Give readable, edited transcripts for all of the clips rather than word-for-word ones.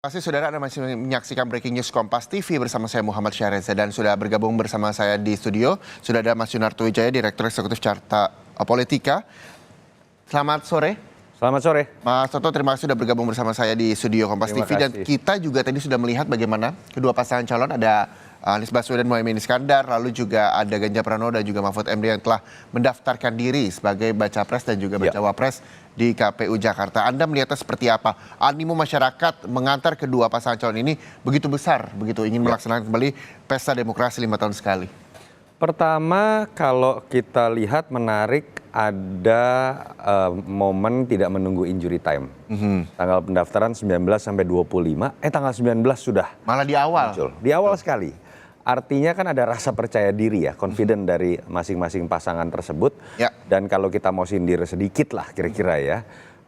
Pasti saudara Anda masih menyaksikan Breaking News Kompas TV bersama saya Muhammad Syahreza dan sudah bergabung bersama saya di studio. Sudah ada Mas Yunarto Wijaya, Direktur Eksekutif Carta Politika. Selamat sore. Selamat sore. Mas Toto, terima kasih sudah bergabung bersama saya di studio Kompas TV. Dan kita juga tadi sudah melihat bagaimana kedua pasangan calon, ada Anies Baswedan, Muhaimin Iskandar, lalu juga ada Ganjar Pranowo dan juga Mahfud MD yang telah mendaftarkan diri sebagai baca pres dan juga bacawa pres di KPU Jakarta. Anda melihatnya seperti apa? Animo masyarakat mengantar kedua pasangan calon ini begitu besar, begitu ingin melaksanakan kembali pesta demokrasi 5 tahun sekali. Pertama, kalau kita lihat menarik ada momen tidak menunggu injury time. Tanggal pendaftaran 19 sampai 25, tanggal 19 sudah. Malah di awal. Muncul. Di awal sekali. Artinya kan ada rasa percaya diri ya, confident dari masing-masing pasangan tersebut. Ya. Dan kalau kita mau sindir sedikit lah kira-kira ya,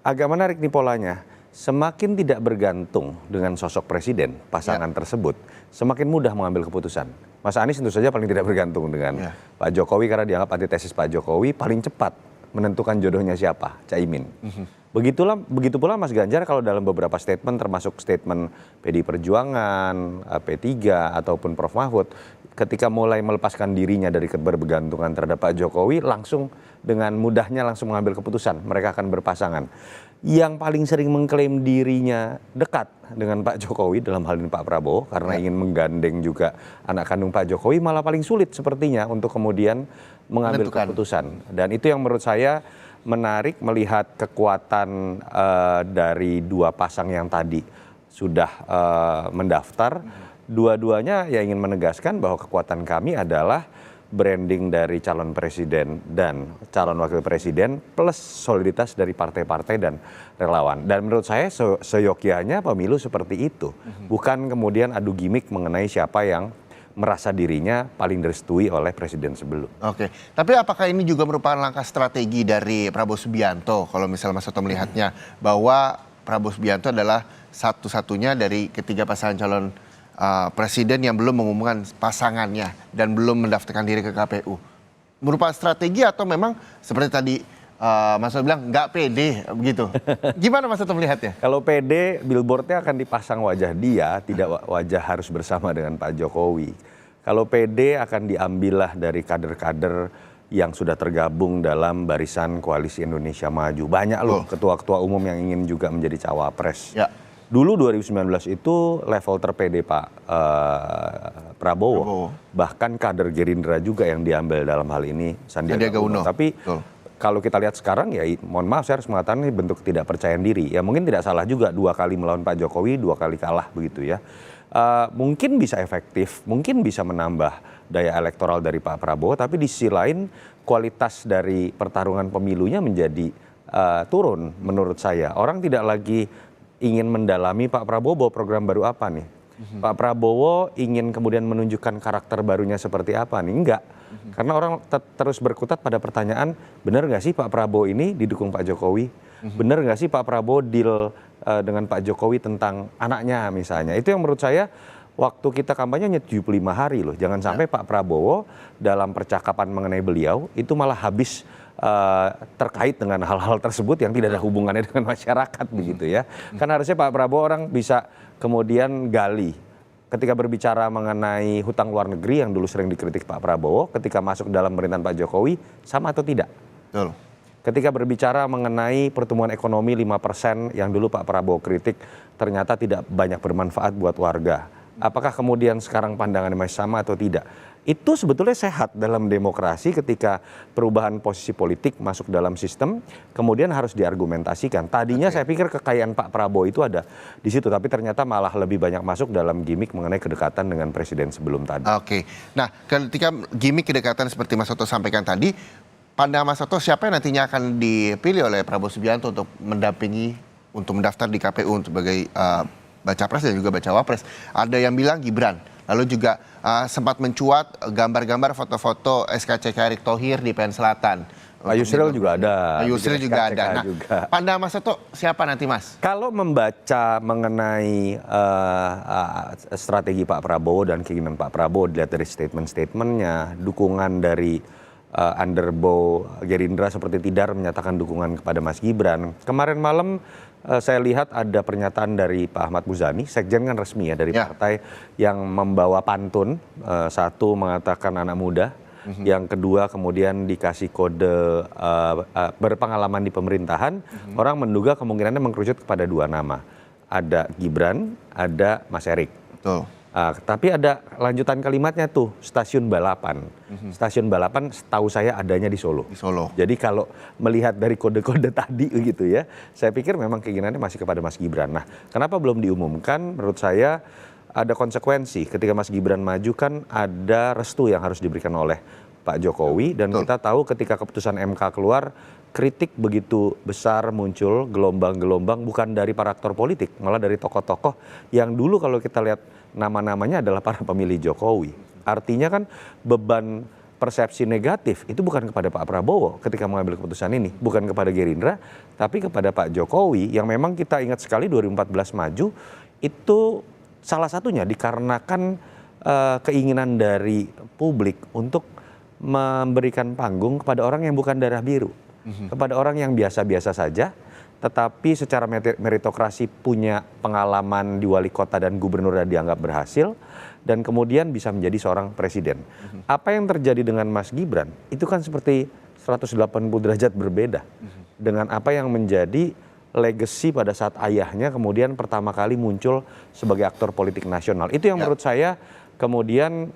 agak menarik nih polanya. Semakin tidak bergantung dengan sosok presiden pasangan tersebut, semakin mudah mengambil keputusan. Mas Anies tentu saja paling tidak bergantung dengan Pak Jokowi karena dianggap antitesis Pak Jokowi, paling cepat menentukan jodohnya siapa, Caimin. Begitu pula Mas Ganjar kalau dalam beberapa statement termasuk statement PDI Perjuangan, P3 ataupun Prof Mahfud, ketika mulai melepaskan dirinya dari kebergantungan terhadap Pak Jokowi, langsung dengan mudahnya langsung mengambil keputusan mereka akan berpasangan. Yang paling sering mengklaim dirinya dekat dengan Pak Jokowi dalam hal ini Pak Prabowo karena ingin menggandeng juga anak kandung Pak Jokowi, malah paling sulit sepertinya untuk kemudian mengambil keputusan. Dan itu yang menurut saya menarik melihat kekuatan dari dua pasang yang tadi sudah mendaftar. Dua-duanya ya ingin menegaskan bahwa kekuatan kami adalah branding dari calon presiden dan calon wakil presiden plus soliditas dari partai-partai dan relawan. Dan menurut saya seyogyanya pemilu seperti itu. Bukan kemudian adu gimmick mengenai siapa yang merasa dirinya paling direstui oleh presiden sebelum. Oke, tapi apakah ini juga merupakan langkah strategi dari Prabowo Subianto kalau misalnya Mas Toto melihatnya bahwa Prabowo Subianto adalah satu-satunya dari ketiga pasangan calon presiden yang belum mengumumkan pasangannya dan belum mendaftarkan diri ke KPU. Merupakan strategi atau memang seperti tadi Mas Toto bilang nggak pede begitu. Gimana Mas Toto melihatnya? Kalau pede, billboardnya akan dipasang wajah dia, tidak wajah harus bersama dengan Pak Jokowi. Kalau pede akan diambillah dari kader-kader yang sudah tergabung dalam barisan Koalisi Indonesia Maju. Banyak loh ketua-ketua umum yang ingin juga menjadi cawapres. Ya. Dulu 2019 itu level terpede Pak Prabowo. Bahkan kader Gerindra juga yang diambil dalam hal ini Sandiaga Uno. Tapi kalau kita lihat sekarang ya mohon maaf saya harus mengatakan ini bentuk ketidakpercayaan diri. Ya mungkin tidak salah juga 2 kali melawan Pak Jokowi, 2 kali kalah begitu ya. Mungkin bisa efektif, mungkin bisa menambah daya elektoral dari Pak Prabowo. Tapi di sisi lain kualitas dari pertarungan pemilunya menjadi turun menurut saya. Orang tidak lagi ingin mendalami Pak Prabowo bawa program baru apa nih. Pak Prabowo ingin kemudian menunjukkan karakter barunya seperti apa nih. Enggak. Karena orang terus berkutat pada pertanyaan, benar nggak sih Pak Prabowo ini didukung Pak Jokowi? Benar nggak sih Pak Prabowo deal dengan Pak Jokowi tentang anaknya misalnya? Itu yang menurut saya waktu kita kampanye hanya 75 hari loh. Jangan sampai Pak Prabowo dalam percakapan mengenai beliau itu malah habis terkait dengan hal-hal tersebut yang tidak ada hubungannya dengan masyarakat begitu ya. Kan harusnya Pak Prabowo orang bisa kemudian gali. Ketika berbicara mengenai hutang luar negeri yang dulu sering dikritik Pak Prabowo, ketika masuk dalam pemerintahan Pak Jokowi, sama atau tidak? Betul. Ketika berbicara mengenai pertumbuhan ekonomi 5% yang dulu Pak Prabowo kritik, ternyata tidak banyak bermanfaat buat warga. Apakah kemudian sekarang pandangannya masih sama atau tidak? Itu sebetulnya sehat dalam demokrasi ketika perubahan posisi politik masuk dalam sistem, kemudian harus diargumentasikan. Tadinya saya pikir kekayaan Pak Prabowo itu ada di situ, tapi ternyata malah lebih banyak masuk dalam gimmick mengenai kedekatan dengan presiden sebelum tadi. Oke, nah ketika gimmick kedekatan seperti Mas Toto sampaikan tadi, pandangan Mas Toto siapa yang nantinya akan dipilih oleh Prabowo Subianto untuk mendampingi, untuk mendaftar di KPU sebagai baca pres dan juga bacawa pres? Ada yang bilang Gibran. Lalu juga sempat mencuat gambar-gambar foto-foto SKCK Erick Thohir di PN Selatan. Pak Yusril juga ada. Pak Yusril juga ada. Nah, pandangan Mas Toto siapa nanti Mas? Kalau membaca mengenai strategi Pak Prabowo dan keinginan Pak Prabowo dilihat dari statement-statementnya, dukungan dari underbow Gerindra seperti Tidar menyatakan dukungan kepada Mas Gibran. Kemarin malam saya lihat ada pernyataan dari Pak Ahmad Muzani, sekjen kan resmi ya dari partai, yang membawa pantun. Satu mengatakan anak muda, yang kedua kemudian dikasih kode berpengalaman di pemerintahan. Orang menduga kemungkinannya mengkerucut kepada dua nama. Ada Gibran, ada Mas Erik. Betul. Tapi ada lanjutan kalimatnya tuh, stasiun balapan. Stasiun balapan setahu saya adanya di Solo. Di Solo. Jadi kalau melihat dari kode-kode tadi gitu ya, saya pikir memang keinginannya masih kepada Mas Gibran. Nah, kenapa belum diumumkan? Menurut saya ada konsekuensi. Ketika Mas Gibran maju kan ada restu yang harus diberikan oleh Pak Jokowi. Dan kita tahu ketika keputusan MK keluar, kritik begitu besar muncul, gelombang-gelombang bukan dari para aktor politik, malah dari tokoh-tokoh yang dulu kalau kita lihat nama-namanya adalah para pemilih Jokowi. Artinya kan beban persepsi negatif itu bukan kepada Pak Prabowo ketika mengambil keputusan ini, bukan kepada Gerindra, tapi kepada Pak Jokowi yang memang kita ingat sekali 2014 maju itu salah satunya dikarenakan keinginan dari publik untuk memberikan panggung kepada orang yang bukan darah biru, kepada orang yang biasa-biasa saja, tetapi secara meritokrasi punya pengalaman di wali kota dan gubernur dan dianggap berhasil, dan kemudian bisa menjadi seorang presiden. Apa yang terjadi dengan Mas Gibran itu kan seperti 180 derajat berbeda dengan apa yang menjadi legacy pada saat ayahnya kemudian pertama kali muncul sebagai aktor politik nasional. Itu yang menurut saya kemudian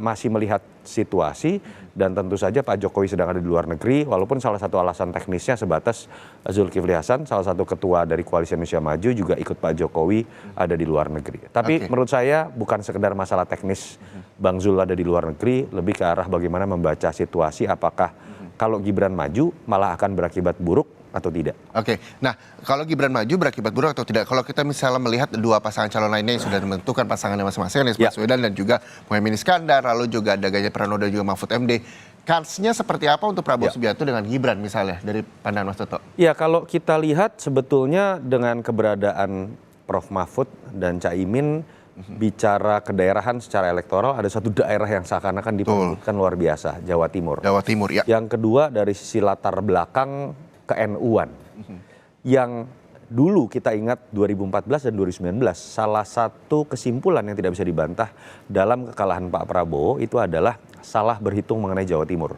masih melihat situasi, dan tentu saja Pak Jokowi sedang ada di luar negeri, walaupun salah satu alasan teknisnya sebatas Zulkifli Hasan, salah satu ketua dari Koalisi Indonesia Maju juga ikut Pak Jokowi ada di luar negeri. Tapi menurut saya bukan sekedar masalah teknis Bang Zul ada di luar negeri, lebih ke arah bagaimana membaca situasi, apakah kalau Gibran maju malah akan berakibat buruk atau tidak. Oke, nah kalau Gibran maju berakibat buruk atau tidak? Kalau kita misalnya melihat dua pasangan calon lainnya yang sudah menentukan pasangannya masing-masing, Anies Baswedan dan juga Muhaimin Iskandar, lalu juga ada Ganjar Pranowo dan juga Mahfud MD. Kansnya seperti apa untuk Prabowo Subianto dengan Gibran misalnya dari pandangan Mas Toto? Ya, kalau kita lihat sebetulnya dengan keberadaan Prof. Mahfud dan Caimin bicara kedaerahan secara elektoral, ada satu daerah yang seakan-akan diperebutkan luar biasa, Jawa Timur. Jawa Timur, ya. Yang kedua dari sisi latar belakang ke-NU-an. Yang dulu kita ingat 2014 dan 2019, salah satu kesimpulan yang tidak bisa dibantah dalam kekalahan Pak Prabowo itu adalah salah berhitung mengenai Jawa Timur.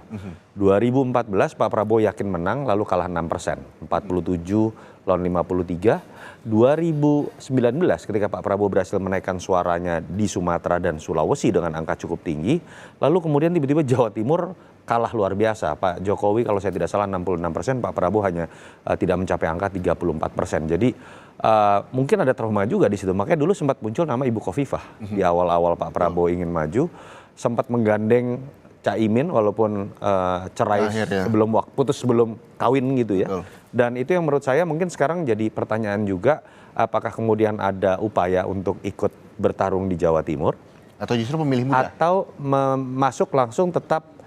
2014 Pak Prabowo yakin menang lalu kalah 6%, 47 lawan 53. 2019 ketika Pak Prabowo berhasil menaikkan suaranya di Sumatera dan Sulawesi dengan angka cukup tinggi, lalu kemudian tiba-tiba Jawa Timur kalah luar biasa. Pak Jokowi kalau saya tidak salah 66%, Pak Prabowo hanya tidak mencapai angka 34%. Jadi mungkin ada trauma juga di situ. Makanya dulu sempat muncul nama Ibu Khofifah di awal-awal Pak Prabowo ingin maju, sempat menggandeng Caimin walaupun cerai sebelum waktu, putus sebelum kawin gitu ya. Dan itu yang menurut saya mungkin sekarang jadi pertanyaan juga, apakah kemudian ada upaya untuk ikut bertarung di Jawa Timur atau justru pemilih muda, atau masuk langsung tetap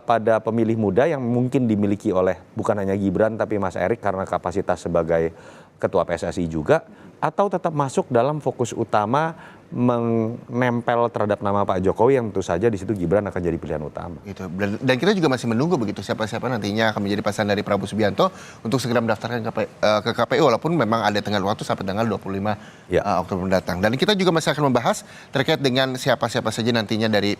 pada pemilih muda yang mungkin dimiliki oleh bukan hanya Gibran tapi Mas Erik karena kapasitas sebagai ketua PSSI juga, atau tetap masuk dalam fokus utama menempel terhadap nama Pak Jokowi yang tentu saja di situ Gibran akan jadi pilihan utama. Gitu. Dan kita juga masih menunggu begitu siapa-siapa nantinya akan menjadi pasangan dari Prabowo Subianto untuk segera mendaftarkan ke KPU, walaupun memang ada tenggat waktu sampai tanggal 25 Oktober mendatang. Dan kita juga masih akan membahas terkait dengan siapa-siapa saja nantinya dari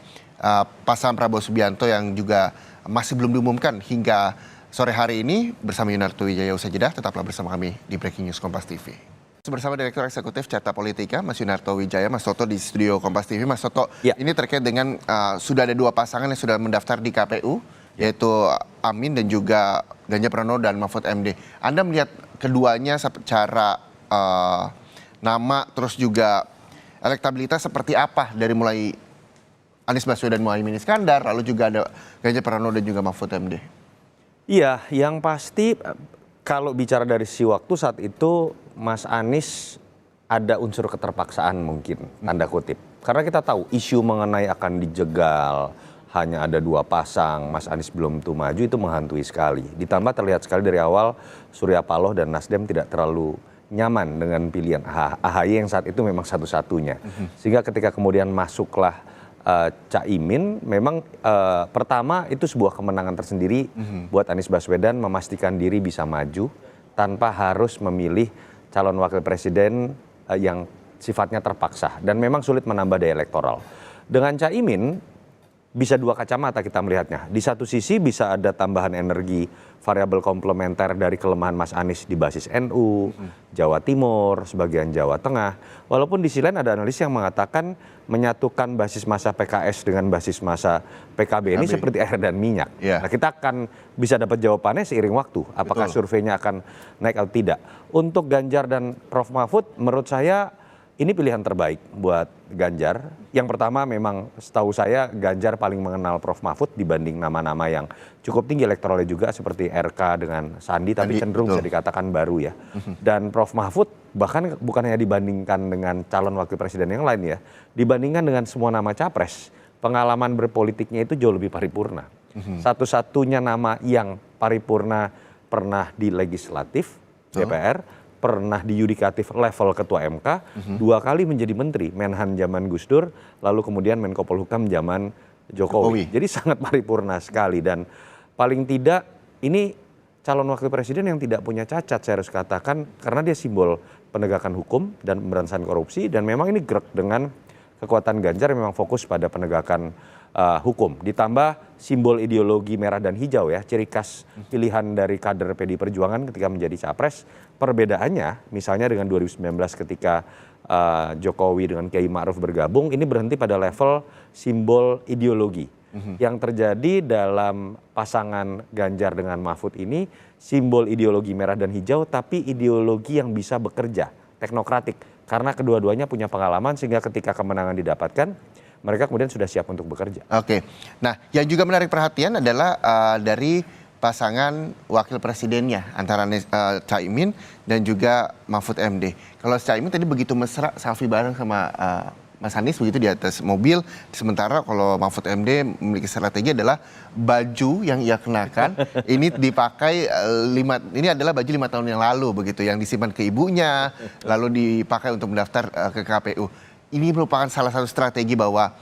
pasangan Prabowo Subianto yang juga masih belum diumumkan hingga sore hari ini. Bersama Yunarto Wijaya, usai jeda tetaplah bersama kami di Breaking News Kompas TV. Bersama Direktur Eksekutif Carta Politika, Mas Yunarto Wijaya, Mas Toto di studio Kompas TV. Mas Toto, ini terkait dengan sudah ada dua pasangan yang sudah mendaftar di KPU, yaitu Amin dan juga Ganjar Pranowo dan Mahfud MD. Anda melihat keduanya secara nama terus juga elektabilitas seperti apa dari mulai Anies Baswedan, Muhaimin Iskandar, lalu juga ada Ganjar Pranowo dan juga Mahfud MD? Iya, yang pasti kalau bicara dari sisi waktu saat itu Mas Anies ada unsur keterpaksaan mungkin, tanda kutip. Karena kita tahu isu mengenai akan dijegal, hanya ada dua pasang, Mas Anies belum tuh maju, itu menghantui sekali. Ditambah terlihat sekali dari awal Surya Paloh dan Nasdem tidak terlalu nyaman dengan pilihan AHY yang saat itu memang satu-satunya. Sehingga ketika kemudian masuklah Caimin, memang pertama itu sebuah kemenangan tersendiri buat Anies Baswedan memastikan diri bisa maju tanpa harus memilih calon wakil presiden yang sifatnya terpaksa dan memang sulit menambah daya elektoral. Dengan Caimin bisa dua kacamata kita melihatnya. Di satu sisi bisa ada tambahan energi variabel komplementer dari kelemahan Mas Anies di basis NU, Jawa Timur, sebagian Jawa Tengah. Walaupun di sisi lain ada analis yang mengatakan menyatukan basis massa PKS dengan basis massa PKB ini seperti air dan minyak. Nah, kita akan bisa dapat jawabannya seiring waktu. Apakah surveinya akan naik atau tidak. Untuk Ganjar dan Prof Mahfud menurut saya ini pilihan terbaik buat Ganjar. Yang pertama memang setahu saya Ganjar paling mengenal Prof Mahfud dibanding nama-nama yang cukup tinggi elektoralnya juga seperti RK dengan Sandi, tapi cenderung bisa dikatakan baru ya. Dan Prof Mahfud bahkan bukan hanya dibandingkan dengan calon wakil presiden yang lain ya, dibandingkan dengan semua nama capres, pengalaman berpolitiknya itu jauh lebih paripurna. Satu-satunya nama yang paripurna pernah di legislatif, DPR, pernah di yudikatif level ketua MK, 2 kali menjadi menteri, Menhan zaman Gus Dur, lalu kemudian Menko Polhukam zaman Jokowi. Jadi sangat paripurna sekali dan paling tidak ini calon wakil presiden yang tidak punya cacat saya harus katakan karena dia simbol penegakan hukum dan pemberantasan korupsi dan memang ini gerak dengan kekuatan Ganjar memang fokus pada penegakan hukum. Ditambah simbol ideologi merah dan hijau ya, ciri khas pilihan dari kader PDI Perjuangan ketika menjadi capres. Perbedaannya misalnya dengan 2019 ketika Jokowi dengan Kiai Ma'ruf bergabung, ini berhenti pada level simbol ideologi. Yang terjadi dalam pasangan Ganjar dengan Mahfud ini simbol ideologi merah dan hijau tapi ideologi yang bisa bekerja, teknokratik. Karena kedua-duanya punya pengalaman sehingga ketika kemenangan didapatkan mereka kemudian sudah siap untuk bekerja. Oke, nah yang juga menarik perhatian adalah dari pasangan wakil presidennya antara Caimin dan juga Mahfud MD. Kalau Caimin tadi begitu mesra selfie bareng sama Mas Anies begitu di atas mobil, sementara kalau Mahfud MD memiliki strategi adalah baju yang ia kenakan ini dipakai ini adalah baju 5 tahun yang lalu begitu yang disimpan ke ibunya lalu dipakai untuk mendaftar ke KPU. Ini merupakan salah satu strategi bahwa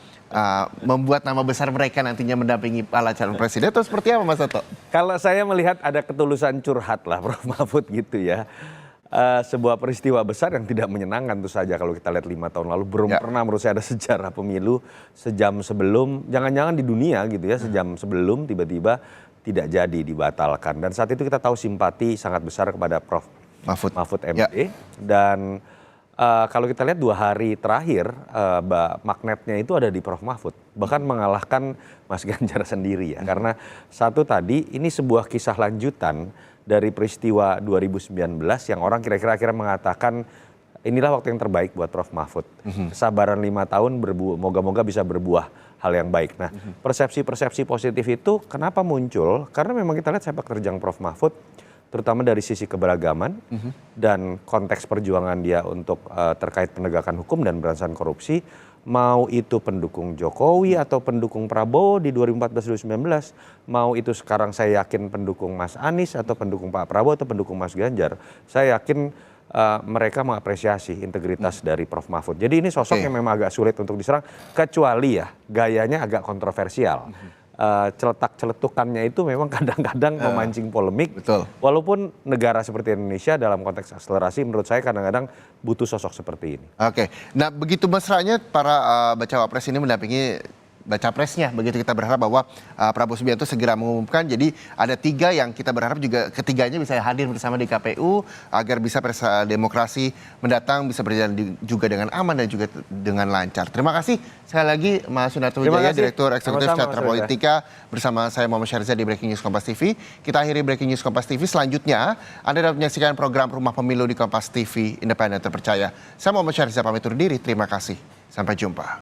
membuat nama besar mereka nantinya mendampingi para calon presiden atau seperti apa Mas Toto? Kalau saya melihat ada ketulusan curhat lah Prof Mahfud gitu ya. Sebuah peristiwa besar yang tidak menyenangkan tentu saja kalau kita lihat 5 tahun lalu. Belum pernah menurut saya ada sejarah pemilu sejam sebelum, jangan-jangan di dunia gitu ya, sejam sebelum tiba-tiba tidak jadi dibatalkan. Dan saat itu kita tahu simpati sangat besar kepada Prof Mahfud MD. Dan kalau kita lihat 2 hari terakhir magnetnya itu ada di Prof Mahfud. Bahkan mengalahkan Mas Ganjar sendiri ya. Karena satu tadi ini sebuah kisah lanjutan dari peristiwa 2019 yang orang kira-kira mengatakan inilah waktu yang terbaik buat Prof Mahfud. Kesabaran 5 tahun moga-moga bisa berbuah hal yang baik. Nah, persepsi-persepsi positif itu kenapa muncul? Karena memang kita lihat sepak terjang Prof Mahfud terutama dari sisi keberagaman dan konteks perjuangan dia untuk terkait penegakan hukum dan pemberantasan korupsi, mau itu pendukung Jokowi atau pendukung Prabowo di 2014-2019, mau itu sekarang saya yakin pendukung Mas Anies atau pendukung Pak Prabowo atau pendukung Mas Ganjar, saya yakin mereka mengapresiasi integritas dari Prof Mahfud. Jadi ini sosok yang memang agak sulit untuk diserang, kecuali ya gayanya agak kontroversial. Celetak-celetukannya itu memang kadang-kadang memancing polemik. Betul. Walaupun negara seperti Indonesia dalam konteks akselerasi menurut saya kadang-kadang butuh sosok seperti ini. Oke, nah begitu mesranya para bacawa pres ini mendampingi baca presnya, begitu kita berharap bahwa Prabowo Subianto segera mengumumkan. Jadi ada 3 yang kita berharap juga ketiganya bisa hadir bersama di KPU agar bisa pesta demokrasi mendatang bisa berjalan juga dengan aman dan juga dengan lancar. Terima kasih sekali lagi Mas Sunarto Wijaya, Direktur Eksekutif Carta Politika, bersama saya Muhammad Syahriza di Breaking News Kompas TV. Kita akhiri Breaking News Kompas TV. Selanjutnya Anda dapat menyaksikan program Rumah Pemilu di Kompas TV, independen terpercaya. Saya Muhammad Syahriza pamit undur diri. Terima kasih. Sampai jumpa.